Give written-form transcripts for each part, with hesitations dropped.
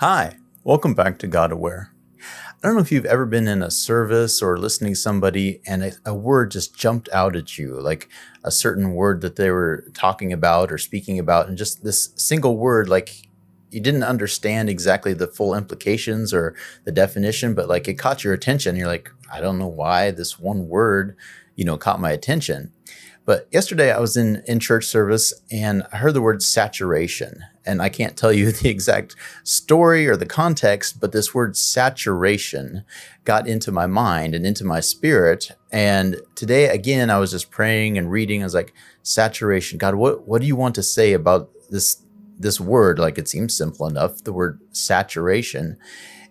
Hi, welcome back to God Aware. I don't know if you've ever been in a service or listening to somebody and a word just jumped out at you, like a certain word that they were talking about or speaking about, and just this single word, like you didn't understand exactly the full implications or the definition, but like it caught your attention. You're like, I don't know why this one word, caught my attention. But yesterday I was in church service and I heard the word saturation. And I can't tell you the exact story or the context, but this word saturation got into my mind and into my spirit. And today, again, I was just praying and reading. I was like, saturation. God, what do you want to say about this word? Like, it seems simple enough, the word saturation.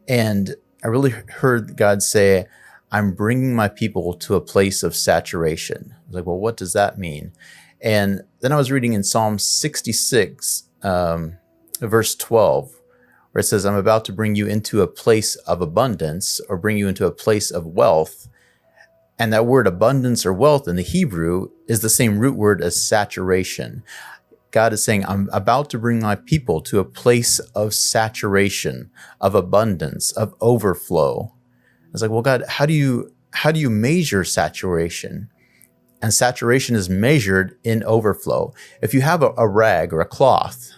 And I really heard God say, I'm bringing my people to a place of saturation. I was like, well, what does that mean? And then I was reading in Psalm 66, verse 12, where it says, I'm about to bring you into a place of abundance, or bring you into a place of wealth. And that word abundance or wealth in the Hebrew is the same root word as saturation. God is saying, I'm about to bring my people to a place of saturation, of abundance, of overflow. I was like, well, God, how do you measure saturation? And saturation is measured in overflow. If you have a rag or a cloth,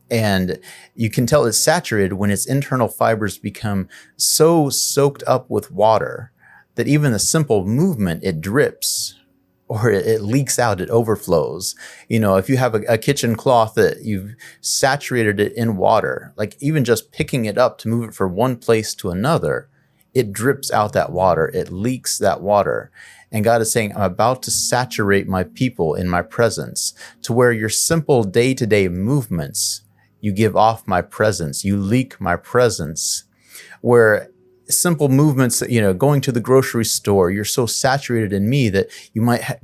and you can tell it's saturated when its internal fibers become so soaked up with water that even a simple movement, it drips, or it leaks out, it overflows. If you have a kitchen cloth that you've saturated it in water, like even just picking it up to move it from one place to another, it drips out that water, it leaks that water. And God is saying, I'm about to saturate my people in my presence to where your simple day-to-day movements, you give off my presence, you leak my presence. Where simple movements, going to the grocery store, you're so saturated in me that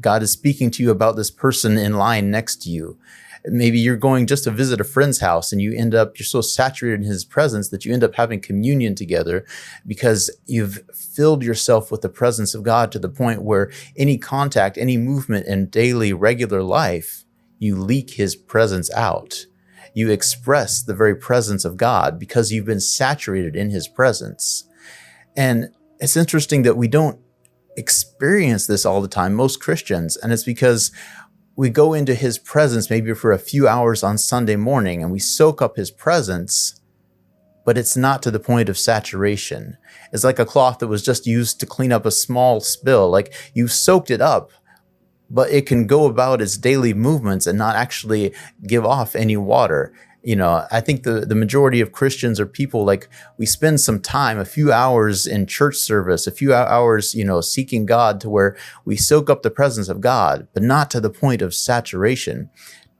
God is speaking to you about this person in line next to you. Maybe you're going just to visit a friend's house and you're so saturated in his presence that you end up having communion together because you've filled yourself with the presence of God to the point where any contact, any movement in daily, regular life, you leak his presence out. You express the very presence of God because you've been saturated in his presence. And it's interesting that we don't experience this all the time, most Christians, and it's because we go into his presence maybe for a few hours on Sunday morning and we soak up his presence, but it's not to the point of saturation. It's like a cloth that was just used to clean up a small spill. Like you soaked it up, but it can go about its daily movements and not actually give off any water. I think the majority of Christians are people like we spend some time, a few hours in church service, a few hours, seeking God to where we soak up the presence of God, but not to the point of saturation,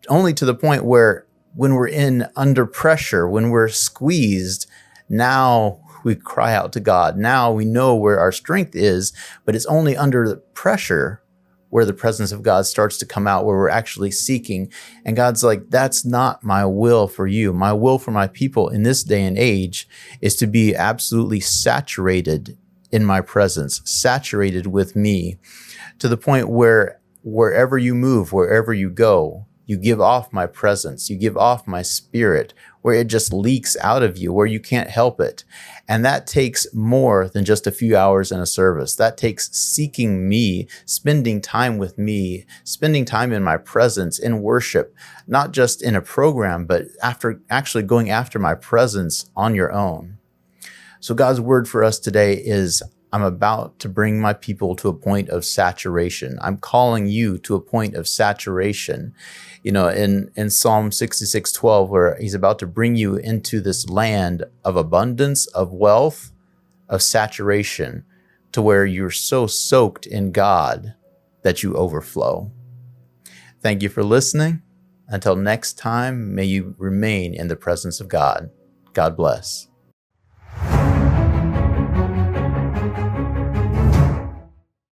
only to the point where when we're under pressure, when we're squeezed, now we cry out to God. Now we know where our strength is, but it's only under the pressure where the presence of God starts to come out, where we're actually seeking. And God's like, that's not my will for you. My will for my people in this day and age is to be absolutely saturated in my presence, saturated with me, to the point where wherever you move, wherever you go, you give off my presence, you give off my spirit, where it just leaks out of you, where you can't help it. And that takes more than just a few hours in a service. That takes seeking me, spending time with me, spending time in my presence, in worship, not just in a program, but actually going after my presence on your own. So God's word for us today is, I'm about to bring my people to a point of saturation. I'm calling you to a point of saturation. In Psalm 66:12, where he's about to bring you into this land of abundance, of wealth, of saturation, to where you're so soaked in God that you overflow. Thank you for listening. Until next time, may you remain in the presence of God. God bless.